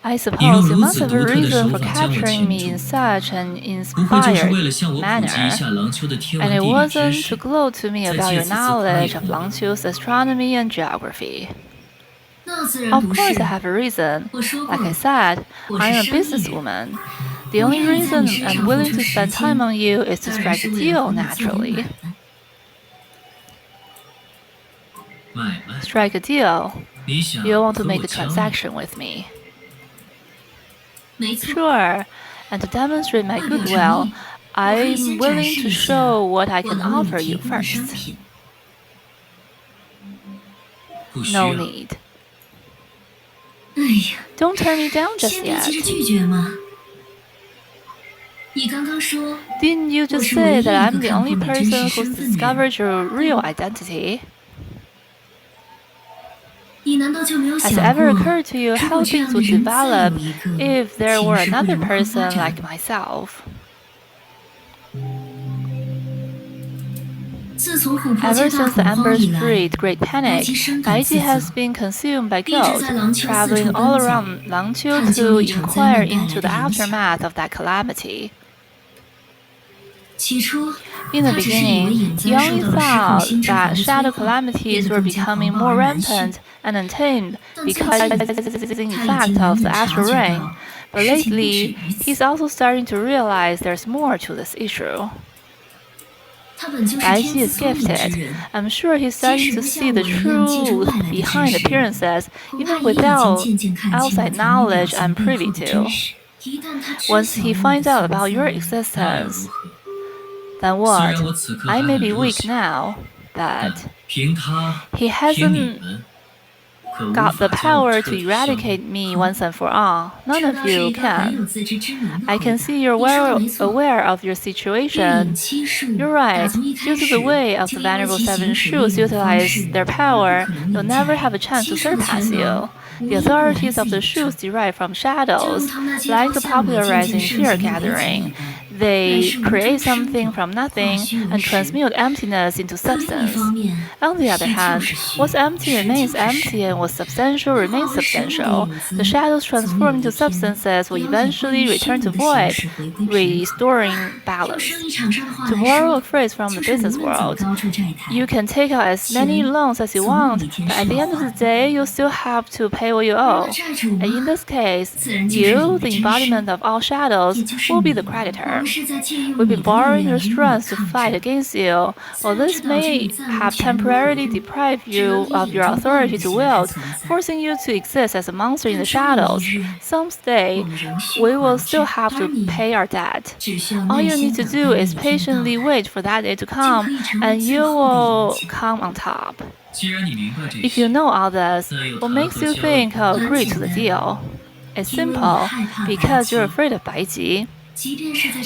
I suppose you must have a reason for capturing me in such an inspired manner, and it wasn't to gloat to me about your knowledge of Langqiu's astronomy and geography. Of course I have a reason. Like I said, I am a businesswoman. The only reason I'm willing to spend time on you is to strike a deal, naturally. Strike a deal? You want to make a transaction with me? Sure, and to demonstrate my goodwill, I'm willing to show what I can offer you first. No need. Don't turn me down just yet. Didn't you just say that I'm the only person who's discovered your real identity? Has it ever occurred to you how things would develop if there were another person like myself? Ever since the Emperor's Great Panic, Baiji has been consumed by guilt, traveling all around Langqiu to inquire into the aftermath of that calamity. In the beginning, he only thought that shadow calamities were becoming more rampant and untamed because of the effect of the astral rain, but lately, he's also starting to realize there's more to this issue. Baiji is gifted. I'm sure he's starting to see the truth behind appearances, even without outside knowledge I'm privy to. Once he finds out about your existence, then what? I may be weak now, but he hasn't got the power to eradicate me once and for all. None of you can. I can see you're well aware of your situation. You're right. Due to the way of the Venerable Seven Shoes utilize their power, you'll never have a chance to surpass you. The authorities of the shoes derive from shadows, like the popularizing fear-gathering. They create something from nothing and transmute emptiness into substance. On the other hand, what's empty remains empty and what's substantial remains substantial. The shadows transformed into substances will eventually return to void, restoring balance. To borrow a phrase from the business world, you can take out as many loans as you want, but at the end of the day, you'll still have to pay what you owe. And in this case, you, the embodiment of all shadows, will be the creditor. We've been borrowing your strength to fight against you. While this may have temporarily deprived you of your authority to wield, forcing you to exist as a monster in the shadows, someday we will still have to pay our debt. All you need to do is patiently wait for that day to come, and you will come on top. If you know all this, what makes you think I'll agree to the deal? It's simple, because you're afraid of Baiji.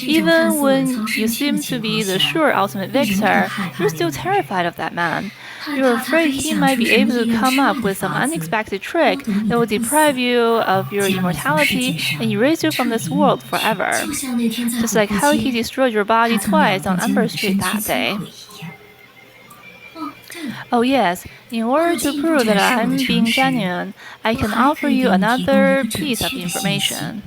Even when you seem to be the sure ultimate victor, you're still terrified of that man. You're afraid he might be able to come up with some unexpected trick that will deprive you of your immortality and erase you from this world forever. Just like how he destroyed your body twice on Ember Street that day. Oh yes, in order to prove that I'm being genuine, I can offer you another piece of information.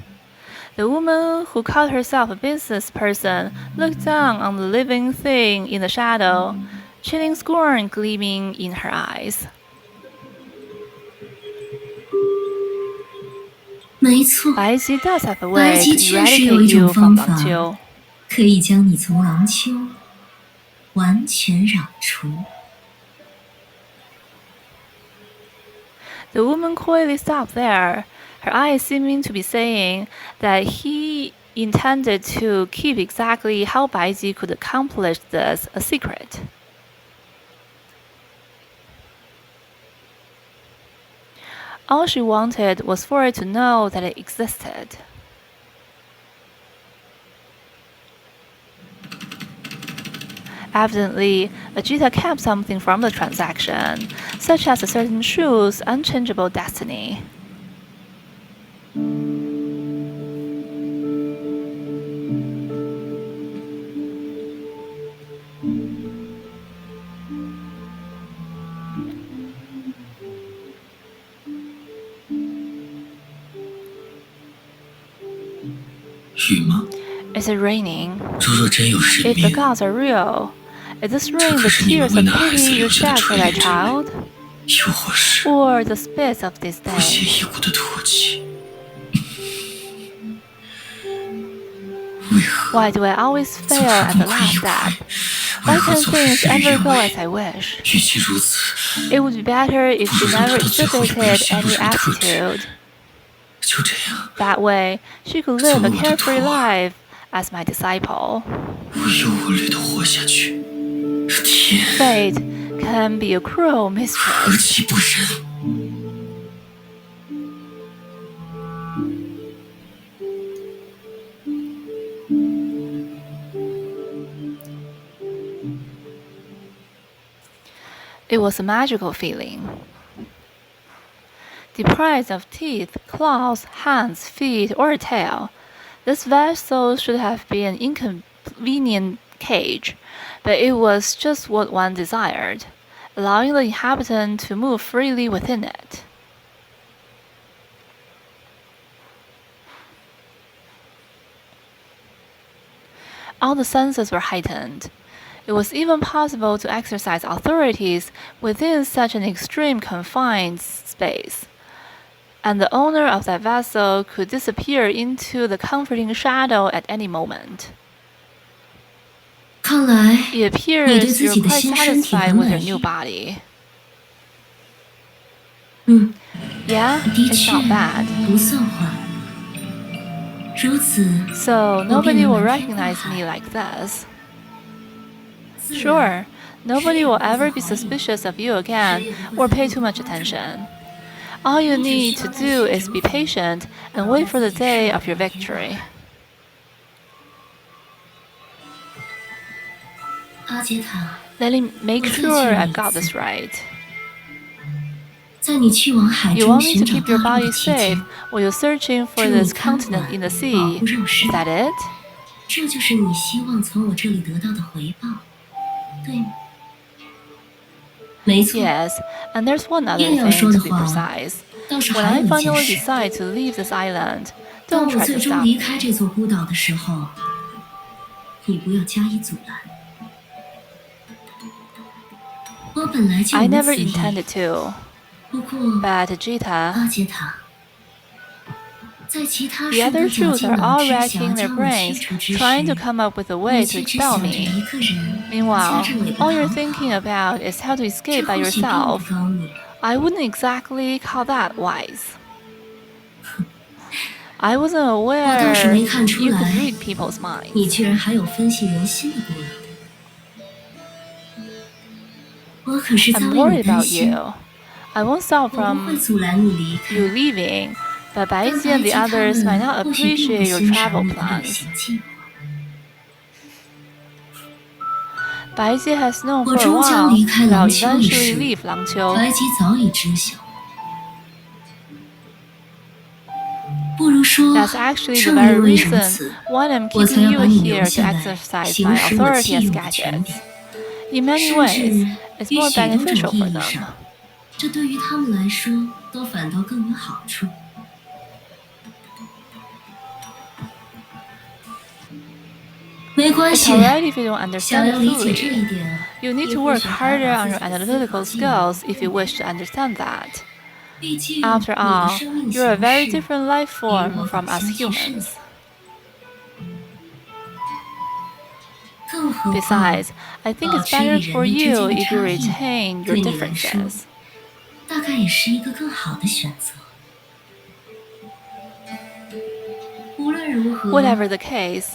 The woman who called herself a business person looked down on the living thing in the shadow, chilling scorn gleaming in her eyes. Baiji does have a way to eradicate you from Langqiu. 可以将你从廊丘完全攘除。 The woman coyly stopped there, her eyes seeming to be saying that he intended to keep exactly how Baiji could accomplish this a secret. All she wanted was for it to know that it existed. Evidently, Ajita kept something from the transaction, such as a certain shoe's unchangeable destiny. 雨吗？ Is it raining? 若真有神 If the 灵， gods are real, is this 这 rain 可 the 是你们 tears 为 of 那孩子 pity you 留下的 shed for 垂 that 怜之泪， child? 又或是 Or the spits of this 不屑 day? 一顾的唾弃？为何 Why do I always 总 fail 是 at 功 the 亏 last 一篑？ step? 为 Why 何 can't 总是 things 事与 ever 愿 go 违？ as I wish? 与其如此， It would be better 不 if 如 she 让她 never 到最后也不要 exhibited 陷入 any 什么特质。 attitude. 就这样， That way, she could 作 live 为 a 我的 carefree 徒儿， life as my disciple. 无忧无虑的活下去。天， Fate can be a cruel 何 mistress. 其不仁！ It was a magical feeling. Deprived of teeth, claws, hands, feet, or a tail, this vessel should have been an inconvenient cage, but it was just what one desired, allowing the inhabitant to move freely within it. All the senses were heightened. It was even possible to exercise authorities within such an extreme confined space, and the owner of that vessel could disappear into the comforting shadow at any moment. 看来 It 你对 appears 自 you're 己的 quite 新身体 satisfied 很 with your 满 new 意。 body. 嗯， Yeah, 的 it's 确 not bad. 不算坏。如此， So 我变 nobody 得 will 瞒天过 recognize 海。 me like this. 自然 Sure, nobody will 谁也 ever 不 be 会怀疑 suspicious of you 谁 again 也不会 or 在 pay 背 too 后 much 夸赞 attention. All you 你只 need 需 to 要在 do 血 is 流 be 后 patient 等 and 待 wait for the 自己 day 释 of your 放的天 victory. 阿杰塔， Let me make 我再 sure 劝 I 你一 got 次 this right. 在你去往海 You 中 want me 寻 to 找 keep 大 your 陆 body 的期 safe 间， while you're searching for 助你 this 看 continent 管 in the 保 sea? 护肉 Is 身， that it? 这就是你希望从我这里得到的回报，对吗？没错， Yes, and there's one other 硬要 thing 说 to 的 be 话， precise. 倒是 When 还 I 有一件 finally 事。 decide to leave this island, 当 don't 我 try 最 to 终 stop 离开 me. 这座孤岛的时候，你不要加以阻拦。我本来就 I 无 never 此意， intended to, 不过 but Jita, 阿杰塔，在其他 the 数 other 个绞 Jews 尽 are 脑 all 汁想要 racking their 将我驱 brains 除之 trying to 时， come up with a 你 way to 却只 expel 想着 me. 一个人 Meanwhile, 夹着尾巴 all you're 逃 thinking 跑， about is how to 这 escape by 或许并不 yourself. 高明。 I wouldn't exactly call that wise. I wasn't 我倒是 aware 没看出 you could 来， read people's 你 minds. 居然还有分析人心的功能。我可是在 I'm 为你 worried 担 about 心， you. I won't stop 我不会 from 阻拦你离开。 you leaving, but 但 Baizi 白 and 姬 the 他 others might 们 not 或许并不 appreciate your 欣赏 travel 你的旅 plans. 行计划。 Baizi has known 我 for a 终将 while 离开 that 廊 I'll 丘一 eventually 事， leave Langqiu. 白姬早已知晓。不如说， That's actually the 正 very 因为如 reason 此， why I'm 我才 keeping 要 you 把你留 here to 下来， exercise 行 my 使我 authority 弃 as 用的权 gadgets. 柄。 In many 甚 ways, 至 it's 于 more 许多 beneficial 种意 for 义 them. 上，这对于他们来说都反倒更有好处。没关 It's 系， alright if you don't 想 understand 要 it 理解这 fully. 一点， You need 你 to 或 work 许还 harder 要 on 把 your 自己的思 analytical 考技能 skills if you wish to understand that. 毕竟 After 你的 all, 生命 you're a 形 very 式 different life 与我 form 本 from us 相其甚。 humans. 更何况， Besides, I think 保 it's 持 better 与 for 人类之 you 间的 if you 差异， retain your 对你来说， differences. 大概也是一个更好的选择。无论如何， Whatever the case,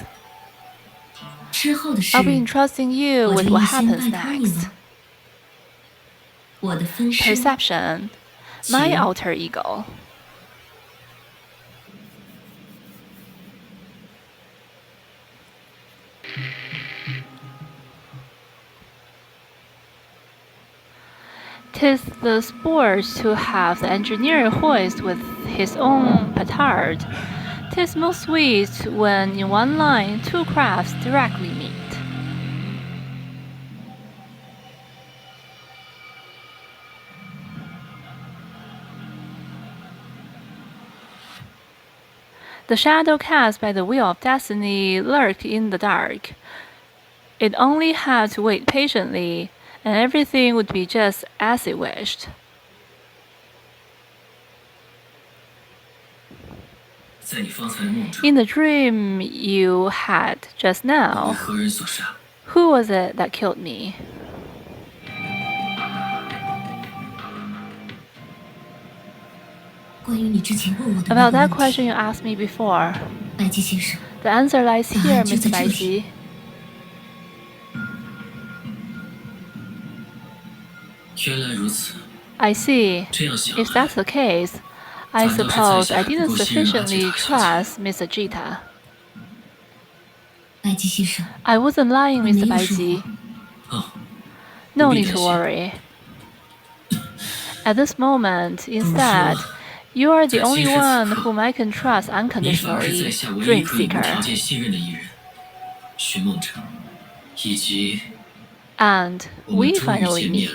之后的事 I'll be entrusting you 我 with 就 what 一先 happens 拜托你 next. 了。我的分身， Perception, my 请 alter ego. "'Tis the sport to have the engineer hoist with his own petard. 'Tis most sweet when in one line two crafts directly meet." The shadow cast by the wheel of destiny lurked in the dark. It only had to wait patiently, and everything would be just as it wished. In the dream you had just now, who was it that killed me? About that question you asked me before, the answer lies here, Mr. Baiqi. I see. If that's the case, I suppose I didn't sufficiently trust Mr. Jita. I wasn't lying, Mr. Baiqi. No need to worry. At this moment, instead, you are the only one whom I can trust unconditionally, Dream Seeker. And we finally meet.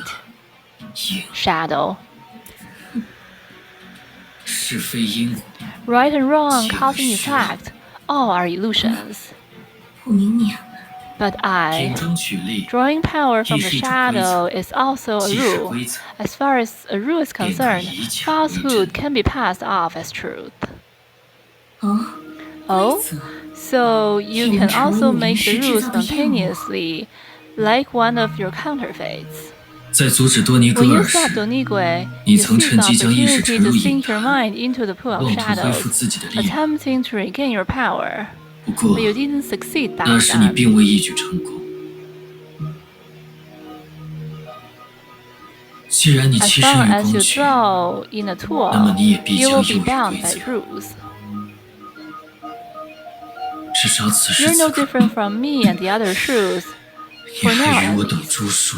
Shadow. Right and wrong, cause and effect, all are illusions. But I, drawing power from the shadow is also a rule. As far as a rule is concerned, falsehood can be passed off as truth. Oh? So you can also make the rule spontaneously, like one of your counterfeits. When you stop Donigui, you seize the opportunity to sink your mind into the pool of shadows, attempting to regain your power. But you didn't succeed back then. As long as you throw in a tool, you will be bound by rules. You're no different from me and the other shrews, for now at least.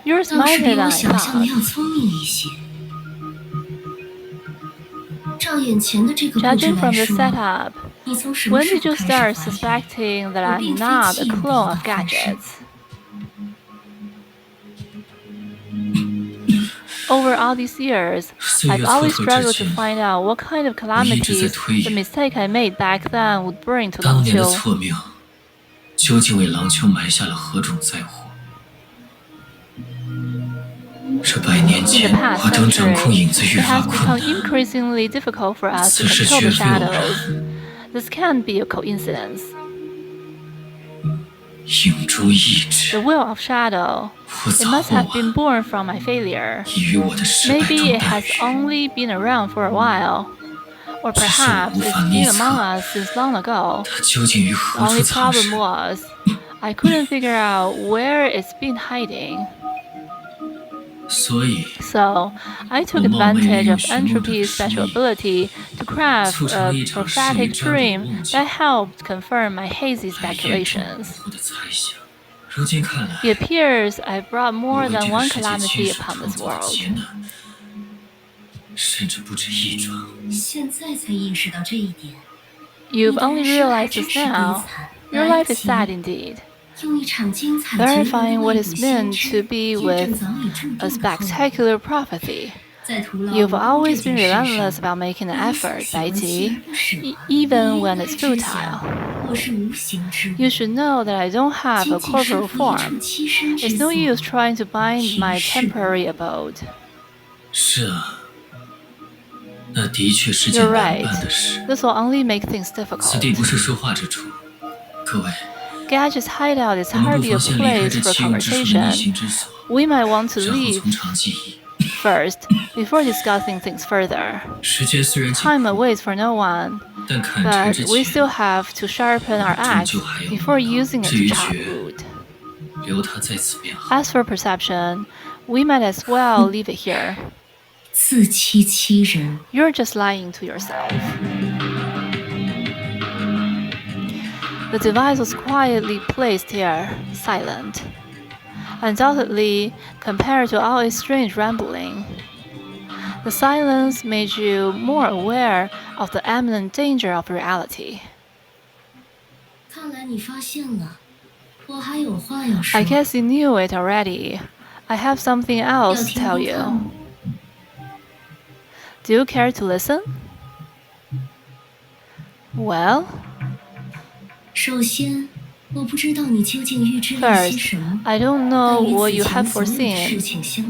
You're smarter than I thought. Judging from the setup, when did you start suspecting that I'm not a clone of gadgets? Over all these years, I've always struggled to find out what kind of calamities the mistake I made back then would bring to Langqiu. In the past century, it has become increasingly difficult for us to control the shadows. This can't be a coincidence. The will of shadow. It must have been born from my failure. Maybe it has only been around for a while. Or perhaps it's been among us since long ago. The only problem was, I couldn't figure out where it's been hiding. So, I took advantage of Entropy's special ability to craft a prophetic dream that helped confirm my hazy speculations. It appears I've brought more than one calamity upon this world. You've only realized this now. Your life is sad indeed. Verifying what is meant to be with a spectacular prophecy. You've always been relentless about making an effort, Baiqi, even when it's futile. You should know that I don't have a corporal form. It's no use trying to bind my temporary abode. You're right. This will only make things difficult. Gadget's hideout is hardly a place for conversation. We might want to leave first, before discussing things further. Time awaits for no one, but we still have to sharpen our axe before using it to chop wood. As for perception, we might as well leave it here. You're just lying to yourself. The device was quietly placed here, silent. Undoubtedly, compared to all its strange rambling, the silence made you more aware of the imminent danger of reality. I guess you knew it already. I have something else to tell you. Do you care to listen? Well, first, I don't know what you have foreseen,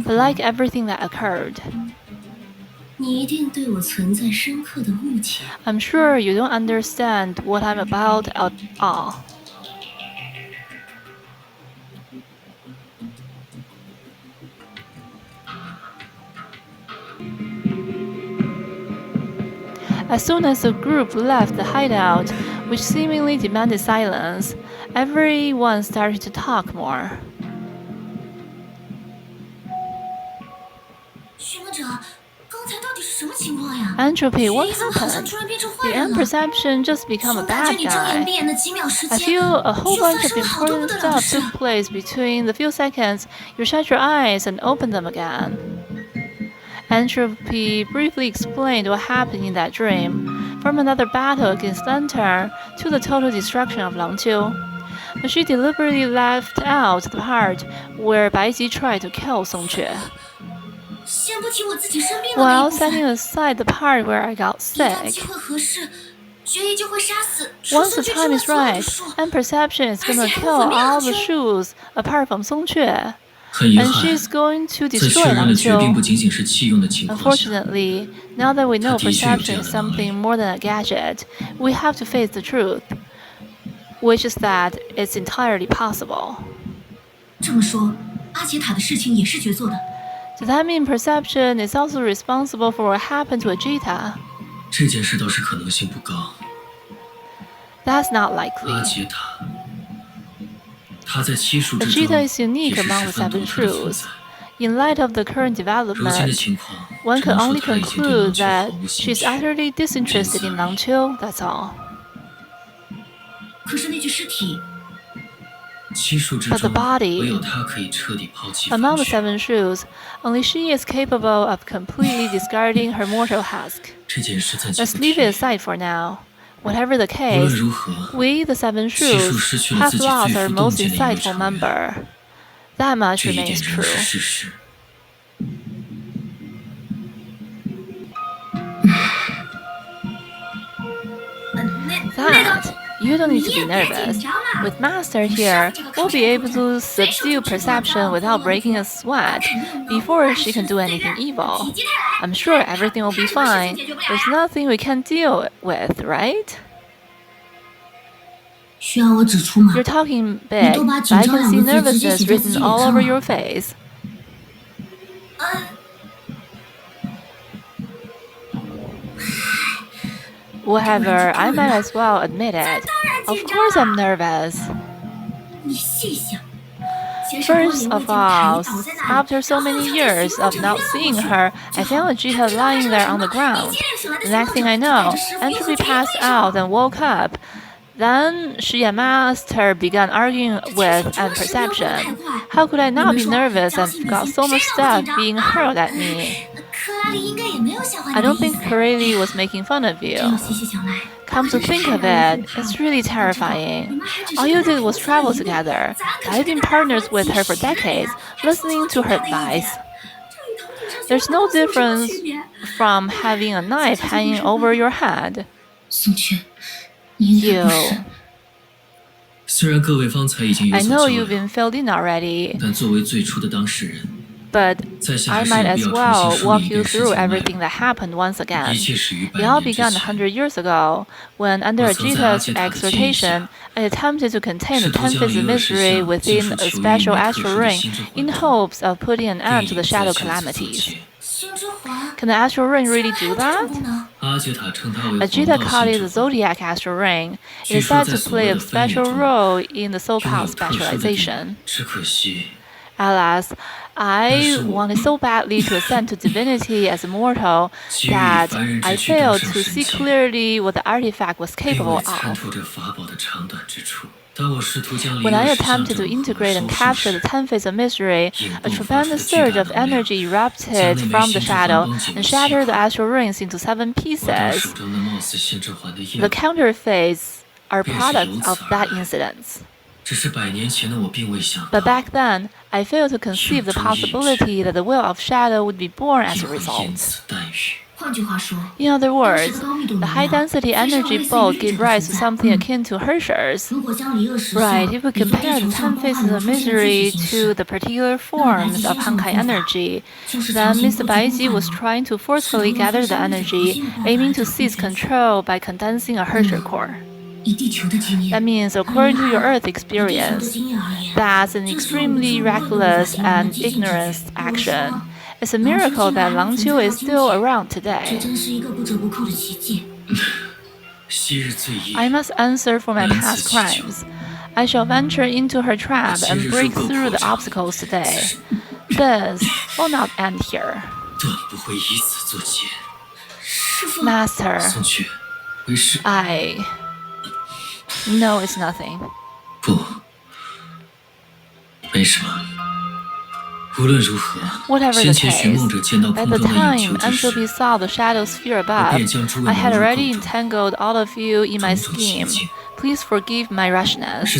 but like everything that occurred, I'm sure you don't understand what I'm about at all. As soon as the group left the hideout, which seemingly demanded silence, everyone started to talk more. Entropy, what happened? Did M-perception just become a bad guy? I feel a whole bunch of important stuff took place between the few seconds you shut your eyes and opened them again. Entropy briefly explained what happened in that dream, from another battle against Lantern to the total destruction of Langqiu. But she deliberately left out the part where Baiji tried to kill Songque. While setting aside the part where I got sick, once the time is right, and perception is gonna kill all the Shus apart from Songque, and she's going to destroy Langqiu. Unfortunately, now that we know perception is something more than a gadget, we have to face the truth, which is that it's entirely possible. Does that mean perception is also responsible for what happened to Ajita? That's not likely. Ajita is unique among the 7 Shus. In light of the current development, one can only conclude that she's utterly disinterested in Langqiu, that's all. But the body, among the 7 Shus, only she is capable of completely discarding her mortal husk. Let's leave it aside for now. Whatever the case, we, the 7 Shus, have lost our most insightful member. That much remains true. That, you don't need to be nervous. With Master here, we'll be able to subdue perception without breaking a sweat before she can do anything evil. I'm sure everything will be fine. There's nothing we can't deal with, right? You're talking big, but I can see nervousness written all over your face. Whatever, I might as well admit it. Of course I'm nervous. First of all, after so many years of not seeing her, I found Ajita lying there on the ground. The next thing I know, Entropy passed out and woke up. Then she and Master began arguing with M-perception. How could I not be nervous and got so much stuff being hurled at me? I don't think Corelli was making fun of you. Come to think of it, it's really terrifying. All you did was travel together. I've been partners with her for decades, listening to her advice. There's no difference from having a knife hanging over your head. You. I know you've been filled in already, but I might as well walk you through everything that happened once again. It all began 100 years ago, when under Ajita's exhortation, I attempted to contain the 10th mystery within a special astral ring in hopes of putting an end to the shadow calamities. Can the astral ring really do that? Ajita called it the Zodiac astral ring. It is said to play a special role in the so-called specialization. Alas, I wanted so badly to ascend to divinity as a mortal that I failed to see clearly what the artifact was capable of. When I attempted to integrate and capture the 10 Fates of Mystery, a tremendous surge of energy erupted from the shadow and shattered the astral rings into 7 pieces. The counterfeits are products of that incident. But back then, I fail to conceive the possibility that the will of shadow would be born as a result. In other words, the high-density energy bolt gave rise to something akin to Herschel's. Right, if we compare the 10 faces of misery to the particular forms of Honkai energy, then Mr. Baiji was trying to forcefully gather the energy, aiming to seize control by condensing a Herschel core. That means, according to your Earth experience, that's an extremely reckless and ignorant action. It's a miracle that Langqiu is still around today. I must answer for my past crimes. I shall venture into her trap and break through the obstacles today. This will not end here. Master, No, it's nothing. 不，没什么。 Whatever the case, by the time Entropy saw the shadow sphere above, I had already entangled all of you in my scheme. Please forgive my rashness.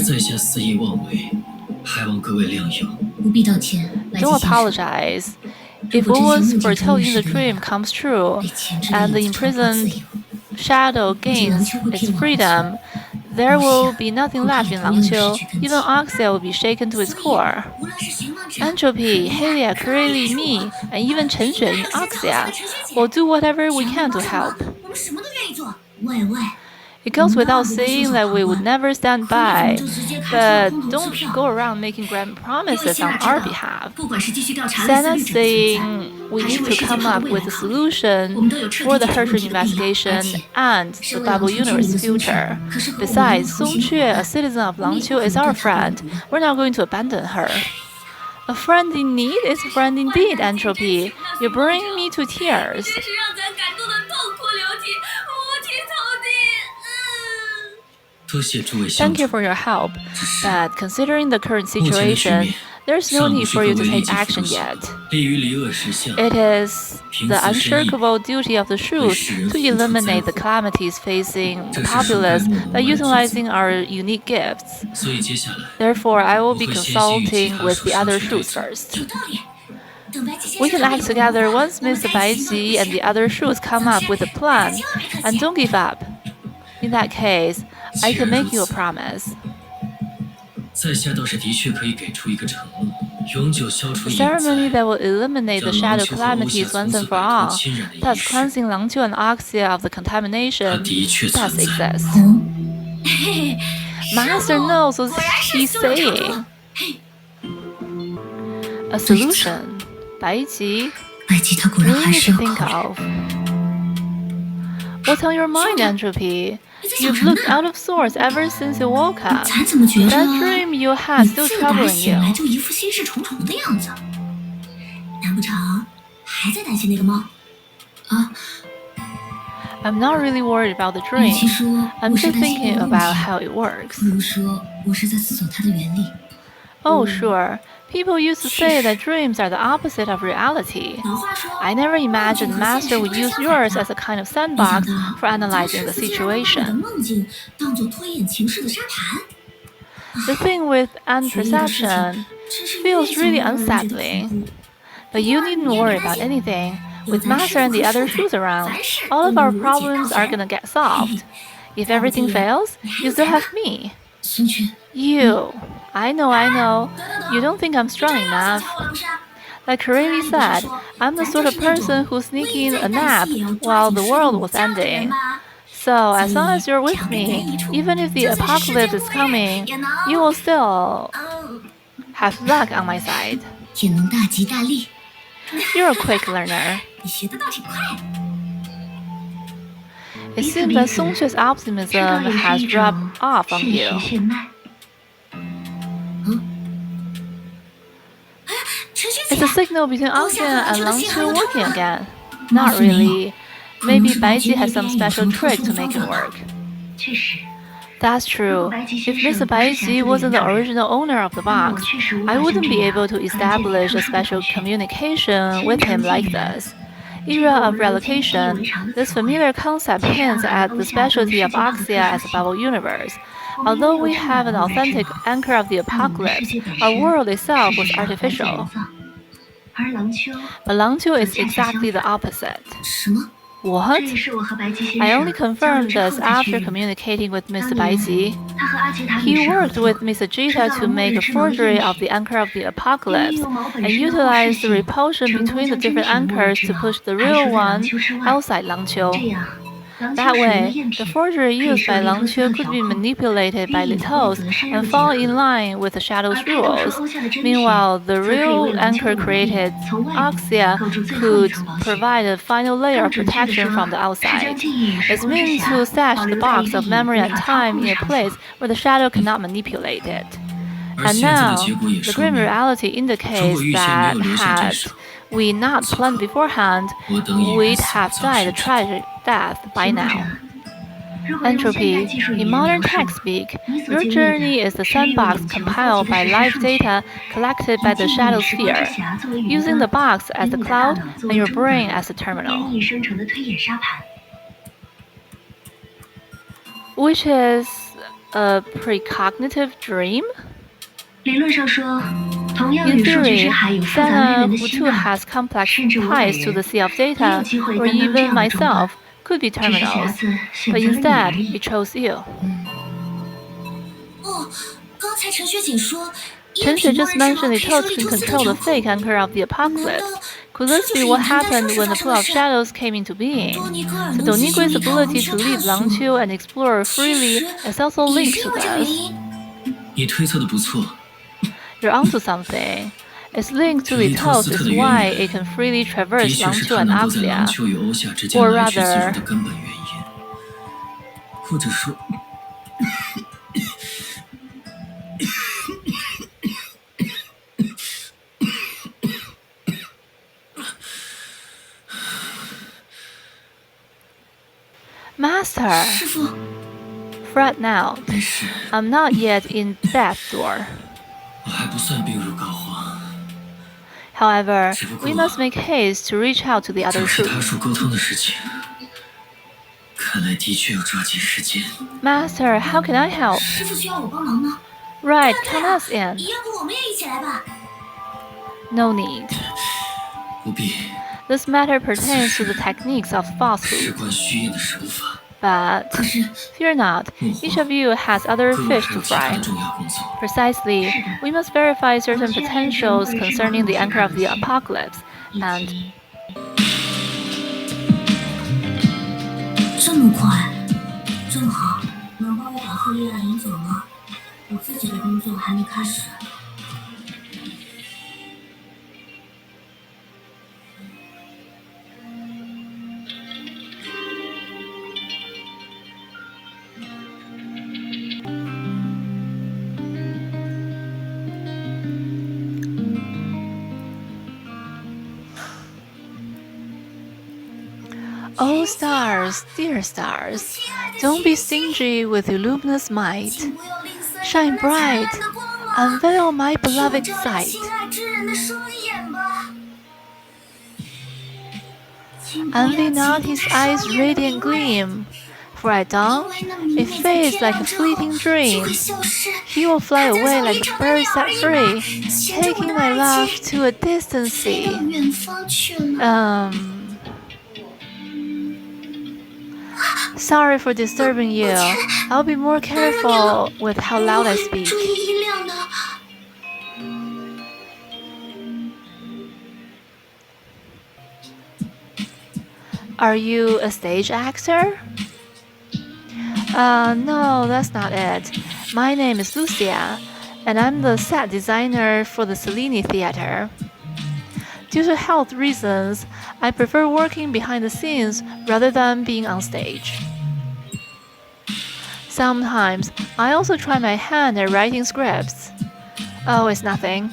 Don't apologize. If what was foretold in the dream comes true, and the imprisoned shadow gains its freedom, there will be nothing left in Langqiu. Even Oxia will be shaken to its core. Entropy, Helia, Kureli, me, and even Chen Xue in Oxia will do whatever we can to help. It goes without saying that we would never stand by, but don't go around making grand promises on our behalf. Send us saying we need to come up with a solution for the Herschel investigation and the Bubble Universe future. Besides, Song Que, a citizen of Langqiu, is our friend. We're not going to abandon her. A friend in need is a friend indeed, Entropy. You're bringing me to tears. Thank you for your help, but considering the current situation, there's no need for you to take action yet. It is the unshakable duty of the truth to eliminate the calamities facing the populace by utilizing our unique gifts. Therefore, I will be consulting with the other truths first. We can act together once Mr. Baiji and the other truths come up with a plan, and don't give up. In that case, I can make you a promise. The ceremony that will eliminate the shadow calamities once and for all, thus cleansing Langqiu and Oxia of the contamination, does exist. Master knows what he's saying. A solution. Baiji, we need to think of. What's on your mind, Entropy? You've looked out of sorts ever since you woke up. That dream you had still troubling you. I'm not really worried about the dream. I'm just thinking about how it works. Oh, sure. People used to say that dreams are the opposite of reality. I never imagined Master would use yours as a kind of sandbox for analyzing the situation. The thing with perception feels really unsettling. But you needn't worry about anything. With Master and the other truths around, all of our problems are gonna get solved. If everything fails, you still have me. You. I know. You don't think I'm strong enough. Like Kureli said, I'm the sort of person who's sneaking a nap while the world was ending. So as long as you're with me, even if the apocalypse is coming, you will still have luck on my side. You're a quick learner. It seems that Song Que's optimism has rubbed off on you. It's a signal between Oxia and Langqiu working again. Not really. Maybe Baiji has some special trick to make it work. That's true. If Mr. Baiji wasn't the original owner of the box, I wouldn't be able to establish a special communication with him like this. Era of relocation, this familiar concept hints at the specialty of Oxia as a bubble universe. Although we have an authentic anchor of the apocalypse, our world itself was artificial. But Langqiu is exactly the opposite. What? I only confirmed this after communicating with Mr. Baiqi. He worked with Mr. Jita to make a forgery of the anchor of the apocalypse and utilized the repulsion between the different anchors to push the real one outside Langqiu. That way, the forgery used by Langqiu could be manipulated by Litos and fall in line with the Shadow's rules. Meanwhile, the real anchor created, Oxia, could provide a final layer of protection from the outside. It's meant to set the box of memory and time in a place where the Shadow cannot manipulate it. And now, the grim reality indicates that had we not planned beforehand, we'd have died a tragic death by now. Entropy. In modern tech speak, your journey is the sandbox compiled by live data collected by the shadow sphere, using the box as the cloud and your brain as the terminal. Which is a precognitive dream? In theory, Sana, who too has complex ties to the sea of data, or even myself, could be terminals, but instead, he chose you. Chen Xue just mentioned the toads can control the fake anchor of the apocalypse. Could this be what happened when the pool of shadows came into being? So Donigui's ability to leave Langqiu and explore freely is also linked to this. You're onto something. Its link to Litos is why it can freely traverse Langqiu and Oxia. Or rather, Master! Fret not. I'm not yet in death's door. However, we must make haste to reach out to the other truth. Master, how can I help? Right, count us in. No need. This matter pertains to the techniques of falsehood. But fear not, each of you has other fish to fry. Precisely, we must verify certain potentials concerning the anchor of the apocalypse, and 这么快，正好能帮我把贺丽亚引走了。我自己的工作还没开始。Oh stars, dear stars, don't be stingy with your luminous might. Shine bright, unveil my beloved sight. Envy not his eyes' radiant gleam, for at dawn it fades like a fleeting dream. He will fly away like a bird set free, taking my love to a distant sea. Sorry for disturbing you. I'll be more careful with how loud I speak. Are you a stage actor? No, that's not it. My name is Lucia, and I'm the set designer for the Cellini Theater. Due to health reasons, I prefer working behind the scenes rather than being on stage. Sometimes, I also try my hand at writing scripts. Oh, it's nothing.